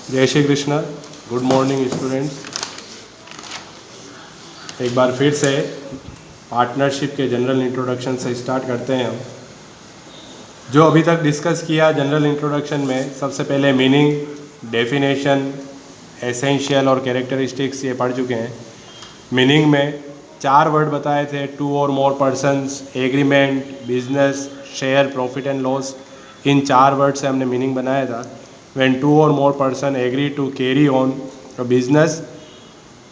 जय Shri Krishna. Good morning students. एक बार फिर से पार्टनरशिप के जनरल इंट्रोडक्शन से स्टार्ट करते हैं हम। जो अभी तक डिस्कस किया जनरल इंट्रोडक्शन में, सबसे पहले मीनिंग, डेफिनेशन, एसेंशियल और कैरेक्टरिस्टिक्स ये पढ़ चुके हैं। मीनिंग में 4 वर्ड बताए थे: 2 और more persons, agreement, business, share, profit and loss. इन 4 वर्ड से हमने मीनिंग बनाया था। When 2 or more person agree to carry on a business,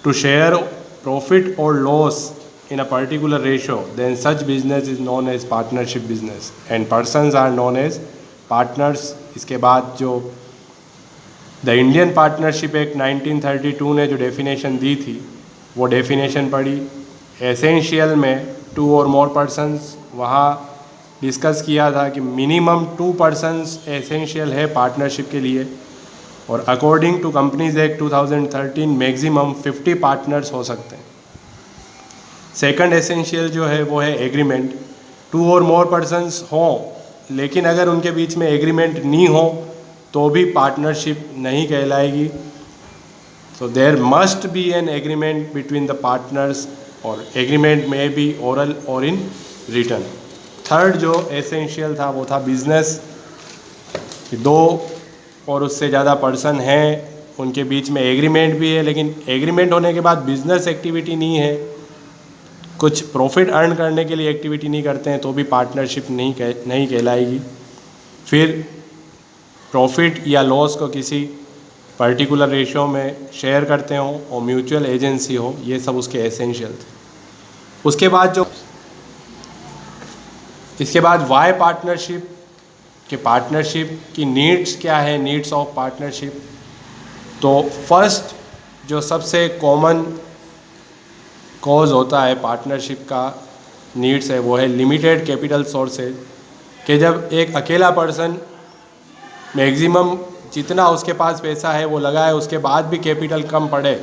to share profit or loss in a particular ratio, then such business is known as partnership business and persons are known as partners। इसके बाद जो the Indian partnership act 1932 ने जो definition दी थी वो definition पढ़ी। Essential में 2 और मोर पर्सन्स, वहाँ डिस्कस किया था कि मिनिमम 2 पर्सन्स एसेंशियल है पार्टनरशिप के लिए, और according to companies act 2013 maximum 50 partners हो सकते हैं। सेकंड एसेंशियल जो है वो है एग्रीमेंट। 2 और मोर पर्सन्स हों, लेकिन अगर उनके बीच में एग्रीमेंट नहीं हो तो भी पार्टनरशिप नहीं कहलाएगी। So there must be an agreement between the partners, और एग्रीमेंट में बी ओरल और इन रिटर्न। थर्ड जो एसेंशियल था वो था बिजनेस। 2 और उससे ज़्यादा पर्सन हैं, उनके बीच में एग्रीमेंट भी है, लेकिन एग्रीमेंट होने के बाद बिजनेस एक्टिविटी नहीं है, कुछ प्रॉफिट अर्न करने के लिए एक्टिविटी नहीं करते हैं, तो भी पार्टनरशिप नहीं कहलाएगी। फिर प्रॉफिट या लॉस को किसी पर्टिकुलर रेशियो में शेयर करते हो और म्यूचुअल एजेंसी हो, ये सब उसके एसेंशियल थे। इसके बाद वाई पार्टनरशिप, कि पार्टनरशिप की नीड्स क्या है, नीड्स ऑफ पार्टनरशिप। तो फर्स्ट जो सबसे कॉमन कॉज होता है पार्टनरशिप का नीड्स है वो है लिमिटेड कैपिटल सोर्सेज। कि जब एक अकेला पर्सन मैक्सिमम जितना उसके पास पैसा है वो लगाए, उसके बाद भी कैपिटल कम पड़े,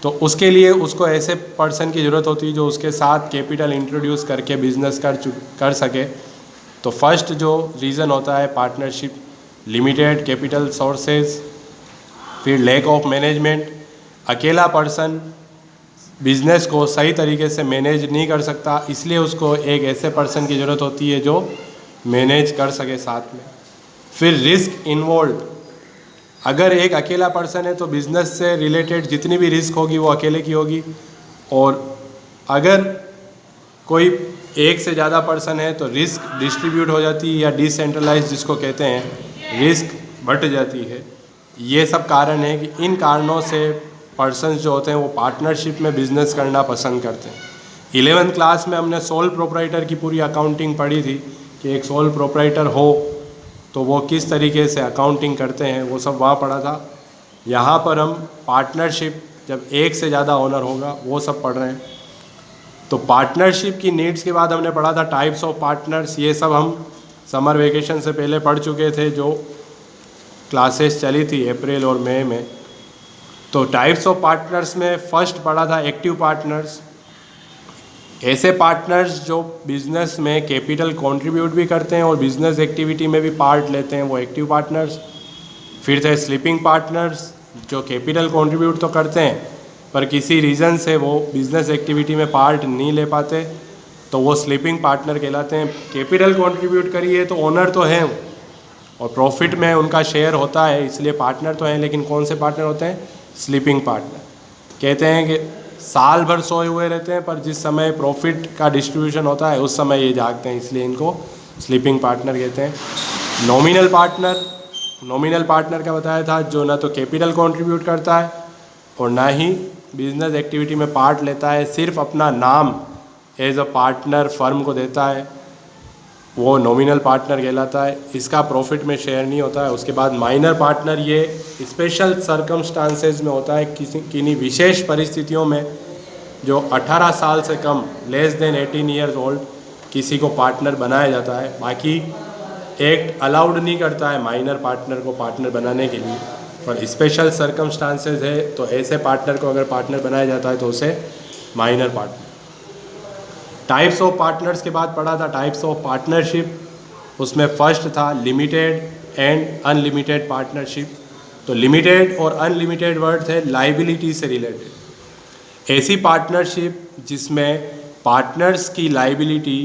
तो उसके लिए उसको ऐसे पर्सन की ज़रूरत होती है जो उसके साथ कैपिटल इंट्रोड्यूस करके बिजनेस कर सके। तो फर्स्ट जो रीज़न होता है पार्टनरशिप, लिमिटेड कैपिटल सोर्सेज। फिर लैक ऑफ मैनेजमेंट, अकेला पर्सन बिजनेस को सही तरीके से मैनेज नहीं कर सकता, इसलिए उसको एक ऐसे पर्सन की ज़रूरत होती है जो मैनेज कर सके साथ में। फिर रिस्क इन्वॉल्व, अगर एक अकेला पर्सन है तो बिज़नेस से रिलेटेड जितनी भी रिस्क होगी वो अकेले की होगी, और अगर कोई एक से ज़्यादा पर्सन है तो रिस्क डिस्ट्रीब्यूट हो जाती है, या डिसेंट्रलाइज जिसको कहते हैं, रिस्क बट जाती है। ये सब कारण है कि इन कारणों से पर्सन्स जो होते हैं वो पार्टनरशिप में बिज़नेस करना पसंद करते हैं। 11th क्लास में हमने सोल प्रोप्राइटर की पूरी अकाउंटिंग पढ़ी थी कि एक सोल प्रोप्राइटर हो तो वो किस तरीके से अकाउंटिंग करते हैं, वो सब वहाँ पढ़ा था। यहाँ पर हम पार्टनरशिप, जब एक से ज़्यादा ओनर होगा, वो सब पढ़ रहे हैं। तो पार्टनरशिप की नीड्स के बाद हमने पढ़ा था टाइप्स ऑफ पार्टनर्स। ये सब हम समर वेकेशन से पहले पढ़ चुके थे, जो क्लासेस चली थी अप्रैल और मई में। तो टाइप्स ऑफ पार्टनर्स में फर्स्ट पढ़ा था एक्टिव पार्टनर्स। ऐसे पार्टनर्स जो बिजनेस में कैपिटल कंट्रीब्यूट भी करते हैं और बिजनेस एक्टिविटी में भी पार्ट लेते हैं, वो एक्टिव पार्टनर्स। फिर थे स्लीपिंग पार्टनर्स, जो कैपिटल कंट्रीब्यूट तो करते हैं पर किसी रीज़न से वो बिजनेस एक्टिविटी में पार्ट नहीं ले पाते, तो वो स्लीपिंग पार्टनर कहलाते हैं। कैपिटल कंट्रीब्यूट करिए तो ओनर तो हैं और प्रॉफिट में उनका शेयर होता है, इसलिए पार्टनर तो हैं, लेकिन कौन से पार्टनर होते हैं? Sleeping partner. कहते हैं कि साल भर सोए हुए रहते हैं, पर जिस समय प्रॉफिट का डिस्ट्रीब्यूशन होता है उस समय ये जागते हैं, इसलिए इनको स्लीपिंग पार्टनर कहते हैं। नॉमिनल पार्टनर, नॉमिनल पार्टनर का बताया था, जो ना तो कैपिटल कंट्रीब्यूट करता है और ना ही बिजनेस एक्टिविटी में पार्ट लेता है, सिर्फ अपना नाम एज अ पार्टनर फर्म को देता है, वो नॉमिनल पार्टनर कहलाता है। इसका प्रॉफिट में शेयर नहीं होता है। उसके बाद माइनर पार्टनर, ये स्पेशल सर्कमस्टांसेस में होता है, किन्हीं विशेष परिस्थितियों में जो 18 साल से कम, लेस देन 18 ईयर्स ओल्ड, किसी को पार्टनर बनाया जाता है। बाकी एक्ट अलाउड नहीं करता है माइनर पार्टनर को पार्टनर बनाने के लिए, और स्पेशल सर्कमस्टांसेस है तो ऐसे पार्टनर को अगर पार्टनर बनाया जाता है तो उसे minor partner. Types of partners के बाद पढ़ा था टाइप्स ऑफ पार्टनरशिप। उसमें फर्स्ट था लिमिटेड एंड अनलिमिटेड पार्टनरशिप। तो लिमिटेड और अनलिमिटेड वर्ड है लाइबिलिटी से रिलेटेड। ऐसी पार्टनरशिप जिसमें पार्टनर्स की लाइबिलिटी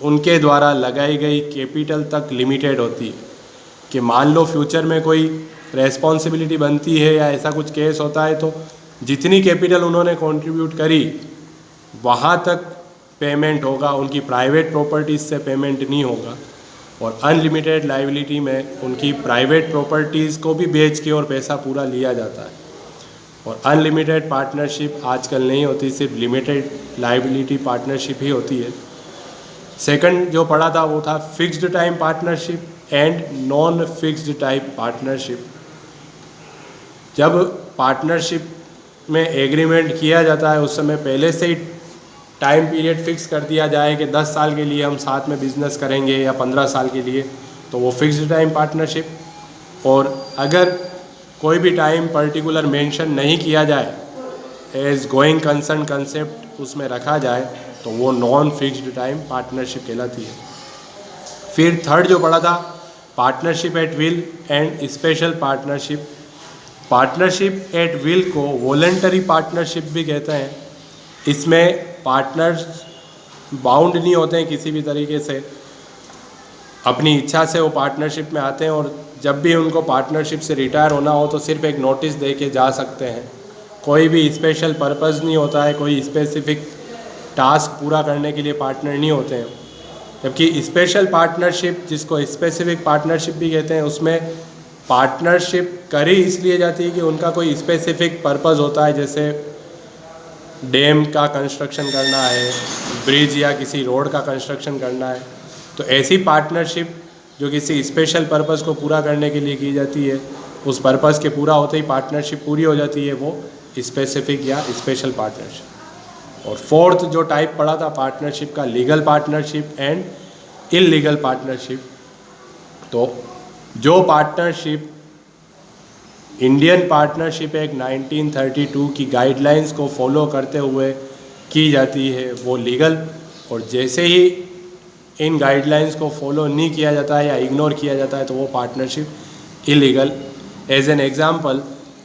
उनके द्वारा लगाई गई कैपिटल तक लिमिटेड होती है, कि मान लो फ्यूचर में कोई रेस्पॉन्सिबिलिटी बनती है या ऐसा कुछ केस होता है तो जितनी कैपिटल उन्होंने कंट्रीब्यूट करी वहाँ तक पेमेंट होगा, उनकी प्राइवेट प्रॉपर्टीज़ से पेमेंट नहीं होगा। और अनलिमिटेड लाइबिलिटी में उनकी प्राइवेट प्रॉपर्टीज़ को भी बेच के और पैसा पूरा लिया जाता है। और अनलिमिटेड पार्टनरशिप आजकल नहीं होती, सिर्फ लिमिटेड लाइबिलिटी पार्टनरशिप ही होती है। सेकंड जो पढ़ा था वो था fixed time partnership and non fixed type partnership. जब पार्टनरशिप में एग्रीमेंट किया जाता है उस समय पहले से ही टाइम पीरियड फिक्स कर दिया जाए कि 10 साल के लिए हम साथ में बिजनेस करेंगे या 15 साल के लिए, तो वो फिक्स्ड टाइम पार्टनरशिप। और अगर कोई भी टाइम पर्टिकुलर मेंशन नहीं किया जाए, एज गोइंग कंसर्न कंसेप्ट उसमें रखा जाए, तो वो नॉन फिक्स्ड टाइम पार्टनरशिप कहलाती है। फिर थर्ड जो पढ़ा था partnership at will and special partnership. Partnership at will को वॉलंटरी पार्टनरशिप भी कहते हैं। इसमें पार्टनर्स बाउंड नहीं होते हैं किसी भी तरीके से, अपनी इच्छा से वो पार्टनरशिप में आते हैं और जब भी उनको पार्टनरशिप से रिटायर होना हो तो सिर्फ एक नोटिस दे के जा सकते हैं। कोई भी स्पेशल पर्पस नहीं होता है, कोई स्पेसिफिक टास्क पूरा करने के लिए पार्टनर नहीं होते हैं। जबकि स्पेशल पार्टनरशिप, जिसको स्पेसिफिक पार्टनरशिप भी कहते हैं, उसमें पार्टनरशिप करी इसलिए जाती है कि उनका कोई स्पेसिफिक पर्पस होता है, जैसे डैम का कंस्ट्रक्शन करना है, ब्रिज या किसी रोड का कंस्ट्रक्शन करना है। तो ऐसी पार्टनरशिप जो किसी स्पेशल पर्पस को पूरा करने के लिए की जाती है, उस पर्पस के पूरा होते ही पार्टनरशिप पूरी हो जाती है, वो स्पेसिफिक या स्पेशल पार्टनरशिप। और फोर्थ जो टाइप पढ़ा था पार्टनरशिप का, legal partnership and illegal partnership. तो जो पार्टनरशिप इंडियन पार्टनरशिप एक्ट 1932 की गाइडलाइंस को फॉलो करते हुए की जाती है वो लीगल, और जैसे ही इन गाइडलाइंस को फॉलो नहीं किया जाता है या इग्नोर किया जाता है तो वो partnership illegal. As an example,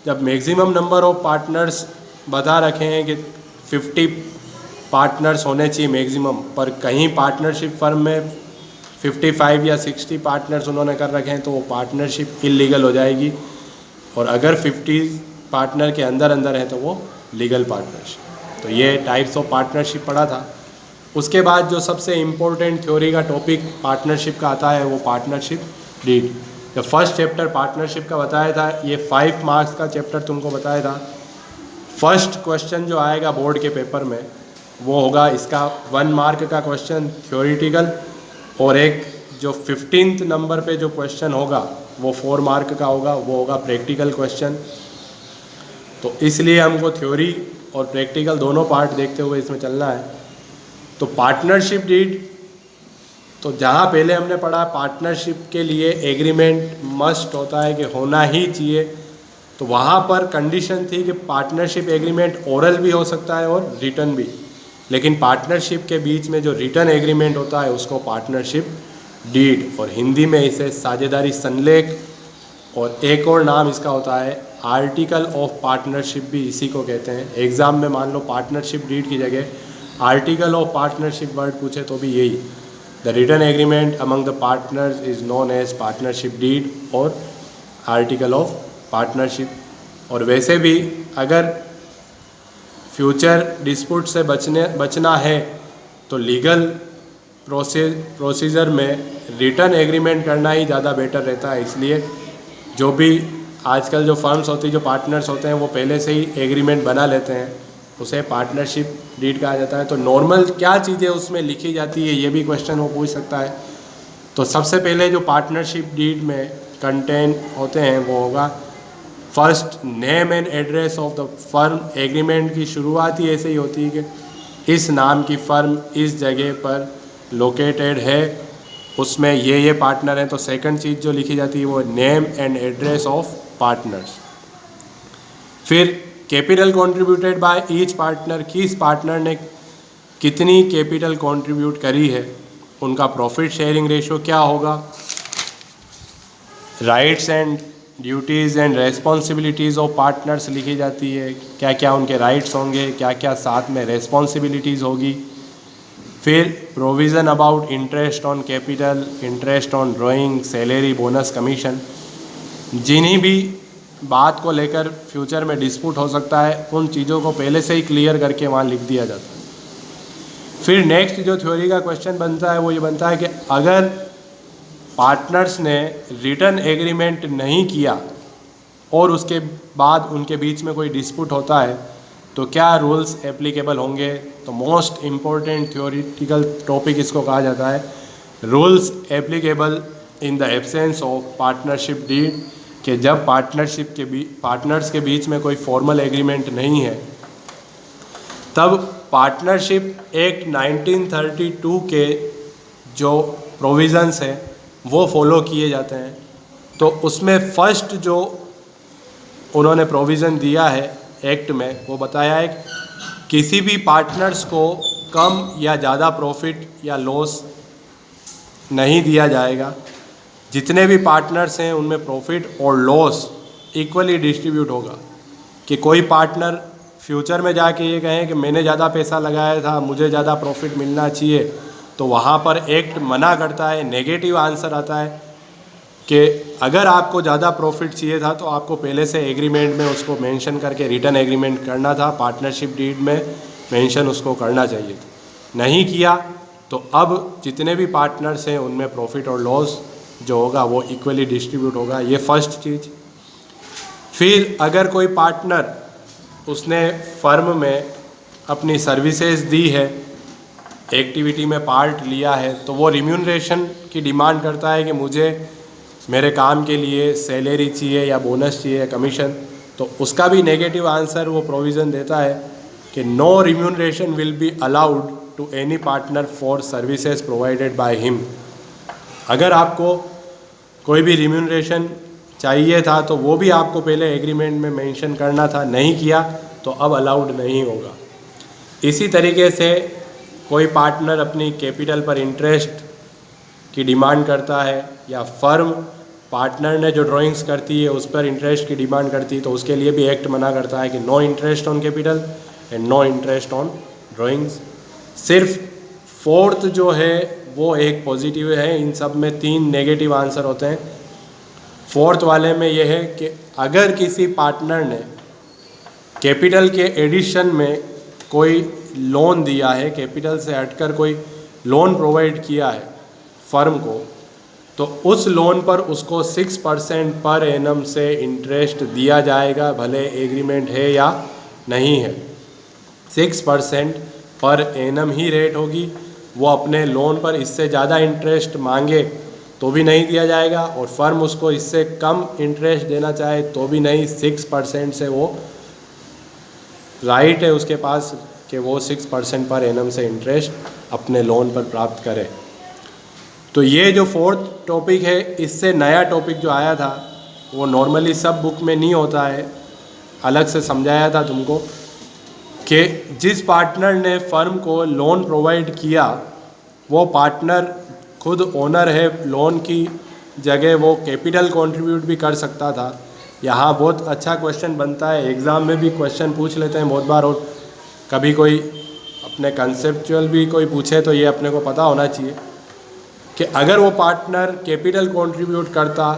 जब मैक्सिमम नंबर ऑफ पार्टनर्स बता रखे हैं कि 50 पार्टनर्स होने चाहिए मैक्सिमम, पर कहीं पार्टनरशिप फर्म में 55 या 60 पार्टनर्स उन्होंने कर रखे हैं, तो वो पार्टनरशिप इलीगल हो जाएगी। और अगर 50 पार्टनर के अंदर अंदर है तो वो लीगल पार्टनरशिप। तो ये टाइप्स ऑफ पार्टनरशिप पढ़ा था। उसके बाद जो सबसे इम्पोर्टेंट थ्योरी का टॉपिक पार्टनरशिप का आता है वो पार्टनरशिप डीड। जो फर्स्ट चैप्टर पार्टनरशिप का बताया था, ये 5 मार्क्स का चैप्टर तुमको बताया था। फर्स्ट क्वेश्चन जो आएगा बोर्ड के पेपर में वो होगा इसका 1 मार्क का क्वेश्चन थ्योरेटिकल, और एक जो 15th नंबर पे जो क्वेश्चन होगा वो 4 मार्क का होगा, वो होगा प्रैक्टिकल क्वेश्चन। तो इसलिए हमको थ्योरी और प्रैक्टिकल दोनों पार्ट देखते हुए इसमें चलना है। तो पार्टनरशिप डीड, तो जहाँ पहले हमने पढ़ा पार्टनरशिप के लिए एग्रीमेंट मस्ट होता है कि होना ही चाहिए, तो वहाँ पर कंडीशन थी कि पार्टनरशिप एग्रीमेंट ओरल भी हो सकता है और रिटन भी, लेकिन पार्टनरशिप के बीच में जो रिटन एग्रीमेंट होता है उसको पार्टनरशिप डीड, और हिंदी में इसे साझेदारी संलेख, और एक और नाम इसका होता है आर्टिकल ऑफ पार्टनरशिप, भी इसी को कहते हैं। एग्ज़ाम में मान लो पार्टनरशिप डीड की जगह आर्टिकल ऑफ पार्टनरशिप वर्ड पूछे तो भी यही, the written agreement among the partners is known as partnership deed और आर्टिकल ऑफ पार्टनरशिप। और वैसे भी अगर फ्यूचर डिस्प्यूट से बचना है तो लीगल प्रोसीजर में रिटर्न एग्रीमेंट करना ही ज़्यादा बेटर रहता है। इसलिए जो भी आजकल जो फर्म्स होती है, जो पार्टनर्स होते हैं, वो पहले से ही एग्रीमेंट बना लेते हैं, उसे पार्टनरशिप डीड कहा जाता है। तो नॉर्मल क्या चीज़ें उसमें लिखी जाती है, ये भी क्वेश्चन वो पूछ सकता है। तो सबसे पहले जो पार्टनरशिप डीड में कंटेन होते हैं वो होगा first name and address of the firm. Agreement की शुरुआत ही ऐसे ही होती है कि इस नाम की फ़र्म इस जगह पर लोकेटेड है, उसमें ये पार्टनर हैं। तो सेकंड चीज़ जो लिखी जाती है वो name and address of partners. फिर capital contributed by each partner, किस पार्टनर ने कितनी कैपिटल कंट्रीब्यूट करी है, उनका प्रॉफिट शेयरिंग रेशो क्या होगा। Rights and duties and responsibilities of partners लिखी जाती है, क्या क्या उनके राइट्स होंगे, क्या क्या साथ में रेस्पॉन्सिबिलिटीज़ होगी। फिर provision about interest on capital, interest on drawing, salary, bonus, commission. जिन्हीं भी बात को लेकर फ्यूचर में डिस्प्यूट हो सकता है उन चीज़ों को पहले से ही क्लियर करके वहाँ लिख दिया जाता है। फिर नेक्स्ट जो थ्योरी का क्वेश्चन बनता है वो ये बनता है कि अगर पार्टनर्स ने रिटर्न एग्रीमेंट नहीं किया और उसके बाद उनके बीच में कोई डिस्प्यूट होता है तो क्या रूल्स एप्लीकेबल होंगे। तो मोस्ट इम्पोर्टेंट थ्योरेटिकल टॉपिक इसको कहा जाता है rules applicable in the absence of partnership deed, कि जब पार्टनर्स के बीच में कोई फॉर्मल एग्रीमेंट नहीं है तब पार्टनरशिप एक्ट 1932 के जो प्रोविज़न्स हैं वो फॉलो किए जाते हैं। तो उसमें फर्स्ट जो उन्होंने प्रोविज़न दिया है एक्ट में वो बताया है कि किसी भी पार्टनर्स को कम या ज़्यादा प्रॉफिट या लॉस नहीं दिया जाएगा। जितने भी पार्टनर्स हैं उनमें प्रॉफिट और लॉस इक्वली डिस्ट्रीब्यूट होगा, कि कोई पार्टनर फ्यूचर में जाके ये कहें कि मैंने ज़्यादा पैसा लगाया था, मुझे ज़्यादा प्रॉफिट मिलना चाहिए, तो वहाँ पर एक्ट मना करता है। नेगेटिव आंसर आता है कि अगर आपको ज़्यादा प्रॉफिट चाहिए था तो आपको पहले से एग्रीमेंट में उसको मेंशन करके रिटर्न एग्रीमेंट करना था, पार्टनरशिप डीड में मेंशन उसको करना चाहिए था। नहीं किया तो अब जितने भी पार्टनर्स हैं उनमें प्रॉफिट और लॉस जो होगा वो इक्वली डिस्ट्रीब्यूट होगा। ये फर्स्ट चीज़। फिर अगर कोई पार्टनर उसने फर्म में अपनी सर्विसेज दी है, एक्टिविटी में पार्ट लिया है, तो वो रिम्यूनरेशन की डिमांड करता है कि मुझे मेरे काम के लिए सैलरी चाहिए या बोनस चाहिए या कमीशन, तो उसका भी नेगेटिव आंसर वो प्रोविज़न देता है कि no remuneration will be allowed to any partner for services provided by him. अगर आपको कोई भी रिम्यूनरेशन चाहिए था तो वो भी आपको पहले एग्रीमेंट में मेंशन करना था, नहीं किया तो अब अलाउड नहीं होगा। इसी तरीके से कोई पार्टनर अपनी कैपिटल पर इंटरेस्ट की डिमांड करता है या फर्म पार्टनर ने जो ड्राइंग्स करती है उस पर इंटरेस्ट की डिमांड करती है, तो उसके लिए भी एक्ट मना करता है कि no interest on capital and no interest on drawings. सिर्फ फोर्थ जो है वो एक पॉजिटिव है, इन सब में 3 नेगेटिव आंसर होते हैं। फोर्थ वाले में ये है कि अगर किसी पार्टनर ने कैपिटल के एडिशन में कोई लोन दिया है, कैपिटल से हटकर कोई लोन प्रोवाइड किया है फर्म को, तो उस लोन पर उसको 6% पर एनम से इंटरेस्ट दिया जाएगा, भले एग्रीमेंट है या नहीं है। 6% पर एनम ही रेट होगी। वो अपने लोन पर इससे ज़्यादा इंटरेस्ट मांगे तो भी नहीं दिया जाएगा और फर्म उसको इससे कम इंटरेस्ट देना चाहे तो भी नहीं। 6% से वो राइट है उसके पास कि वो 6% पर एनम से इंटरेस्ट अपने लोन पर प्राप्त करे। तो ये जो फोर्थ टॉपिक है, इससे नया टॉपिक जो आया था वो नॉर्मली सब बुक में नहीं होता है, अलग से समझाया था तुमको कि जिस पार्टनर ने फर्म को लोन प्रोवाइड किया वो पार्टनर खुद ओनर है लोन की जगह, वो कैपिटल कंट्रीब्यूट भी कर सकता था। यहाँ बहुत अच्छा क्वेश्चन बनता है, एग्ज़ाम में भी क्वेश्चन पूछ लेते हैं बहुत बार, और कभी कोई अपने कंसेप्चुअल भी कोई पूछे तो ये अपने को पता होना चाहिए कि अगर वो पार्टनर कैपिटल कंट्रीब्यूट करता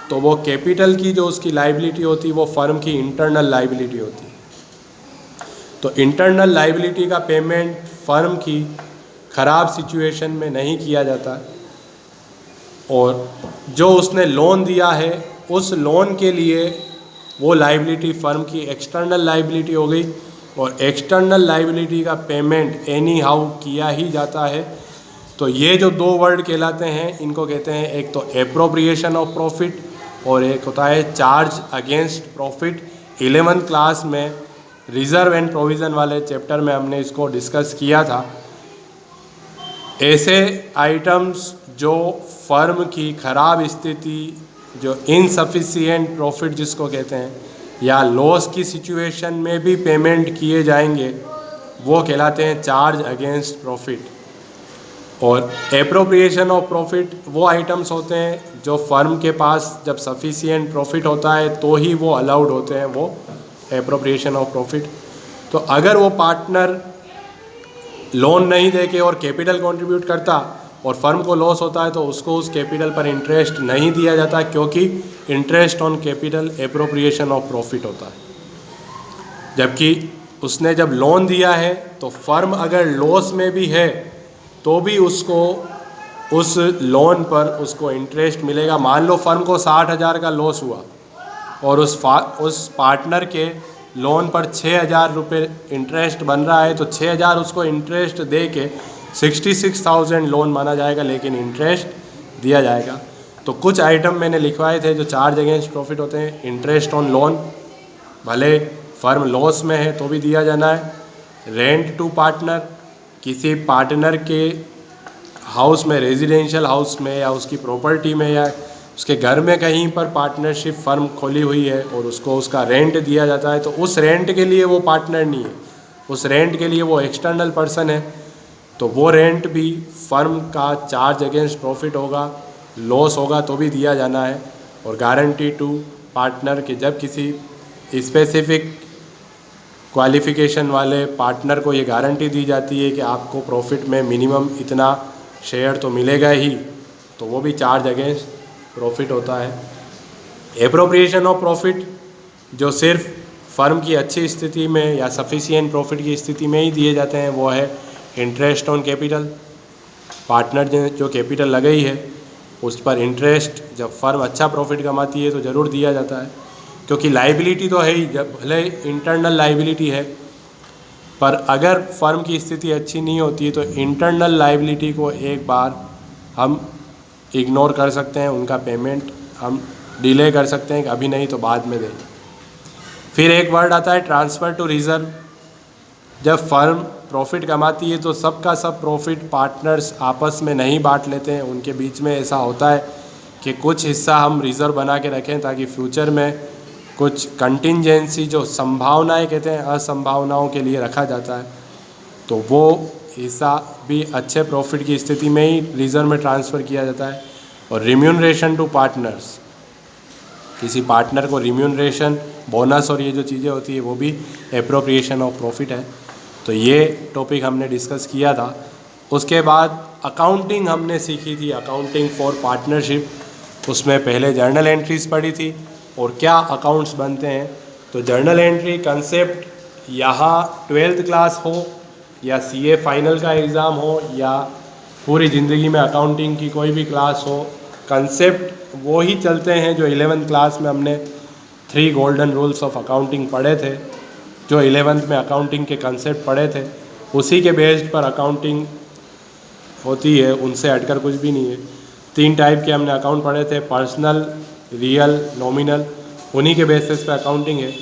तो वो कैपिटल की जो उसकी लाइबिलिटी होती वो फर्म की इंटरनल लाइबिलिटी होती। तो इंटरनल लाइबिलिटी का पेमेंट फर्म की ख़राब सिचुएशन में नहीं किया जाता, और जो उसने लोन दिया है उस लोन के लिए वो लाइबिलिटी फर्म की एक्सटर्नल लाइबिलिटी हो गई, और एक्सटर्नल लाइबिलिटी का पेमेंट एनी हाउ किया ही जाता है। तो ये जो 2 वर्ड कहलाते हैं इनको कहते हैं, एक तो एप्रोप्रिएशन ऑफ प्रॉफिट और एक होता है charge against profit. 11th class में रिजर्व एंड प्रोविज़न वाले चैप्टर में हमने इसको डिस्कस किया था। ऐसे आइटम्स जो फर्म की ख़राब स्थिति, जो इनसफिशिएंट प्रॉफिट जिसको कहते हैं, या लॉस की सिचुएशन में भी पेमेंट किए जाएंगे, वो कहलाते हैं चार्ज अगेंस्ट प्रॉफिट। और एप्रोप्रिएशन ऑफ प्रॉफिट वो आइटम्स होते हैं जो फर्म के पास जब सफिशिएंट प्रॉफिट होता है तो ही वो अलाउड होते हैं वो एप्रोप्रिएशन ऑफ प्रॉफिट। तो अगर वो पार्टनर लोन नहीं दे के और कैपिटल कंट्रीब्यूट करता और फर्म को लॉस होता है तो उसको उस कैपिटल पर इंटरेस्ट नहीं दिया जाता, क्योंकि interest on capital appropriation of profit होता है। जबकि उसने जब लोन दिया है तो फर्म अगर लॉस में भी है तो भी उसको उस लोन पर उसको इंटरेस्ट मिलेगा। मान लो फर्म को 60,000 का लॉस हुआ और उस पार्टनर के लोन पर 6,000 रुपये इंटरेस्ट बन रहा है, तो 6,000 उसको इंटरेस्ट दे के 66,000 लोन माना जाएगा, लेकिन इंटरेस्ट दिया जाएगा। तो कुछ आइटम मैंने लिखवाए थे जो चार्ज अगेंस्ट प्रॉफिट होते हैं। इंटरेस्ट ऑन लोन, भले फर्म लॉस में है तो भी दिया जाना है। रेंट टू पार्टनर, किसी पार्टनर के हाउस में, रेजिडेंशियल हाउस में या उसकी प्रॉपर्टी में या उसके घर में कहीं पर पार्टनरशिप फर्म खोली हुई है और उसको उसका रेंट दिया जाता है, तो उस रेंट के लिए वो पार्टनर नहीं है, उस रेंट के लिए वो एक्सटर्नल पर्सन है, तो वो रेंट भी फर्म का चार्ज अगेंस्ट प्रॉफिट होगा। लॉस होगा तो भी दिया जाना है। और गारंटी टू पार्टनर कि जब किसी स्पेसिफिक क्वालिफ़िकेशन वाले पार्टनर को ये गारंटी दी जाती है कि आपको प्रॉफिट में मिनिमम इतना शेयर तो मिलेगा ही, तो वो भी चार्ज अगेंस्ट प्रॉफिट होता है। एप्रोप्रिएशन ऑफ प्रॉफिट जो सिर्फ फर्म की अच्छी स्थिति में या सफिशिएंट प्रॉफिट की स्थिति में ही दिए जाते हैं, वो है इंटरेस्ट ऑन कैपिटल। पार्टनर ने जो कैपिटल लगाई है उस पर इंटरेस्ट जब फर्म अच्छा प्रॉफिट कमाती है तो ज़रूर दिया जाता है, क्योंकि लाइबिलिटी तो है ही, जब भले इंटरनल लाइबिलिटी है, पर अगर फर्म की स्थिति अच्छी नहीं होती है तो इंटरनल लाइबिलिटी को एक बार हम इग्नोर कर सकते हैं, उनका पेमेंट हम डिले कर सकते हैं कि अभी नहीं तो बाद में दें। फिर एक वर्ड आता है ट्रांसफ़र टू रिज़र्व। जब फर्म प्रॉफिट कमाती है तो सबका सब प्रॉफिट पार्टनर्स आपस में नहीं बांट लेते हैं, उनके बीच में ऐसा होता है कि कुछ हिस्सा हम रिज़र्व बना के रखें ताकि फ्यूचर में कुछ कंटिंजेंसी, जो संभावनाएं कहते हैं, असंभावनाओं के लिए रखा जाता है, तो वो हिस्सा भी अच्छे प्रॉफिट की स्थिति में ही रिज़र्व में ट्रांसफ़र किया जाता है। और रिम्यूनरेशन टू पार्टनर्स, किसी पार्टनर को रिम्यूनरेशन, बोनस और ये जो चीज़ें होती है वो भी एप्रोप्रिएशन ऑफ प्रॉफिट है। तो ये टॉपिक हमने डिस्कस किया था। उसके बाद अकाउंटिंग हमने सीखी थी, अकाउंटिंग फॉर पार्टनरशिप। उसमें पहले जर्नल एंट्रीज पढ़ी थी और क्या अकाउंट्स बनते हैं। तो जर्नल एंट्री कंसेप्ट यहाँ 12th क्लास हो या CA फाइनल का एग्ज़ाम हो या पूरी ज़िंदगी में अकाउंटिंग की कोई भी क्लास हो, कंसेप्ट वो ही चलते हैं जो 11th क्लास में हमने 3 गोल्डन रूल्स ऑफ अकाउंटिंग पढ़े थे, जो 11th में अकाउंटिंग के कंसेप्ट पढ़े थे, उसी के बेस्ड पर अकाउंटिंग होती है, उनसे हटकर कुछ भी नहीं है। 3 टाइप के हमने अकाउंट पढ़े थे, पर्सनल, रियल, नॉमिनल, उन्हीं के बेसिस पे अकाउंटिंग है।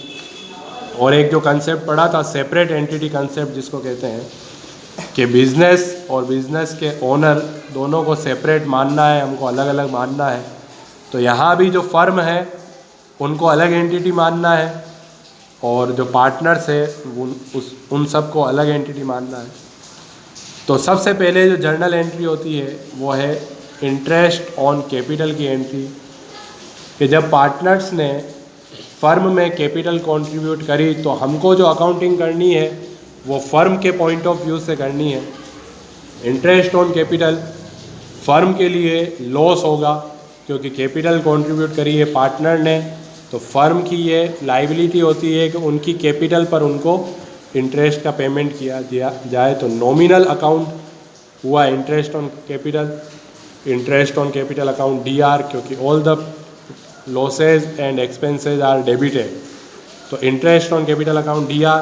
और एक जो कंसेप्ट पढ़ा था सेपरेट एंटिटी कंसेप्ट, जिसको कहते हैं कि बिज़नेस और बिज़नेस के ओनर दोनों को सेपरेट मानना है, हमको अलग अलग मानना है। तो यहाँ भी जो फर्म है उनको अलग एंटिटी मानना है और जो पार्टनर्स है उन सबको अलग एंटिटी मानना है। तो सबसे पहले जो जर्नल एंट्री होती है वो है इंटरेस्ट ऑन कैपिटल की एंट्री, कि जब पार्टनर्स ने फर्म में कैपिटल कंट्रीब्यूट करी तो हमको जो अकाउंटिंग करनी है वो फर्म के पॉइंट ऑफ व्यू से करनी है। इंटरेस्ट ऑन कैपिटल फर्म के लिए लॉस होगा क्योंकि कैपिटल कंट्रीब्यूट करी है पार्टनर ने, तो फर्म की ये लाइबिलिटी होती है कि उनकी कैपिटल पर उनको इंटरेस्ट का पेमेंट किया जाए। तो नॉमिनल अकाउंट हुआ interest on capital, interest on capital account DR, क्योंकि all the losses and expenses are debited, तो interest on capital account DR।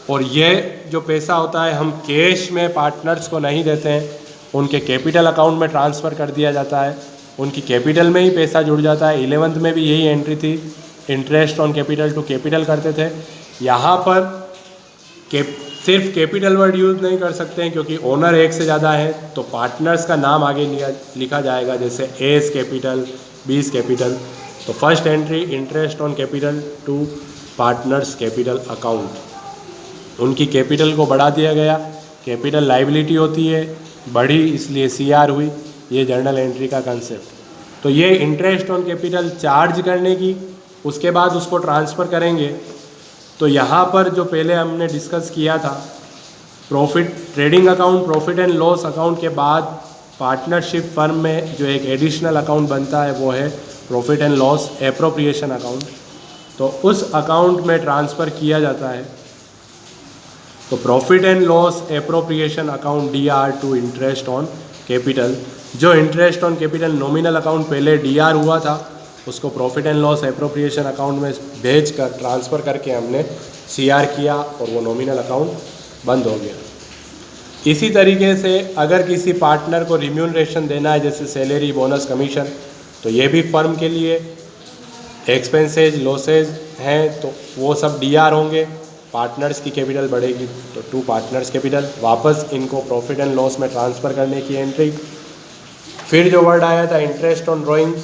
और ये जो पैसा होता है हम कैश में पार्टनर्स को नहीं देते हैं, उनके कैपिटल अकाउंट में ट्रांसफ़र कर दिया जाता है, उनकी कैपिटल में ही पैसा जुड़ जाता है। 11th में भी यही एंट्री थी, interest on capital to capital करते थे। यहाँ पर सिर्फ कैपिटल वर्ड यूज़ नहीं कर सकते हैं क्योंकि ओनर एक से ज़्यादा है, तो पार्टनर्स का नाम आगे लिखा जाएगा, जैसे A's कैपिटल, B's कैपिटल। तो first entry interest on capital to partners capital account, उनकी कैपिटल को बढ़ा दिया गया, कैपिटल लाइबिलिटी होती है, बढ़ी इसलिए CR हुई, ये जर्नल एंट्री का कंसेप्ट। तो ये इंटरेस्ट ऑन कैपिटल चार्ज करने की, उसके बाद उसको ट्रांसफ़र करेंगे। तो यहाँ पर जो पहले हमने डिस्कस किया था, profit trading account, profit and loss account के बाद पार्टनरशिप फर्म में जो एक एडिशनल अकाउंट बनता है वो है profit and loss appropriation account. तो उस अकाउंट में ट्रांसफ़र किया जाता है। तो profit and loss appropriation account DR to interest on capital. जो interest on capital nominal account पहले DR हुआ था, उसको profit and loss appropriation account में भेज कर ट्रांसफ़र करके हमने CR किया और वो नॉमिनल अकाउंट बंद हो गया। इसी तरीके से अगर किसी पार्टनर को रिम्यूनरेशन देना है, जैसे सैलरी, बोनस, कमीशन, तो ये भी फर्म के लिए एक्सपेंसेज, लॉसेज हैं, तो वो सब DR होंगे। पार्टनर्स की कैपिटल बढ़ेगी तो टू पार्टनर्स कैपिटल, वापस इनको प्रॉफिट एंड लॉस में ट्रांसफ़र करने की एंट्री। फिर जो वर्ड आया था इंटरेस्ट ऑन ड्राइंग्स,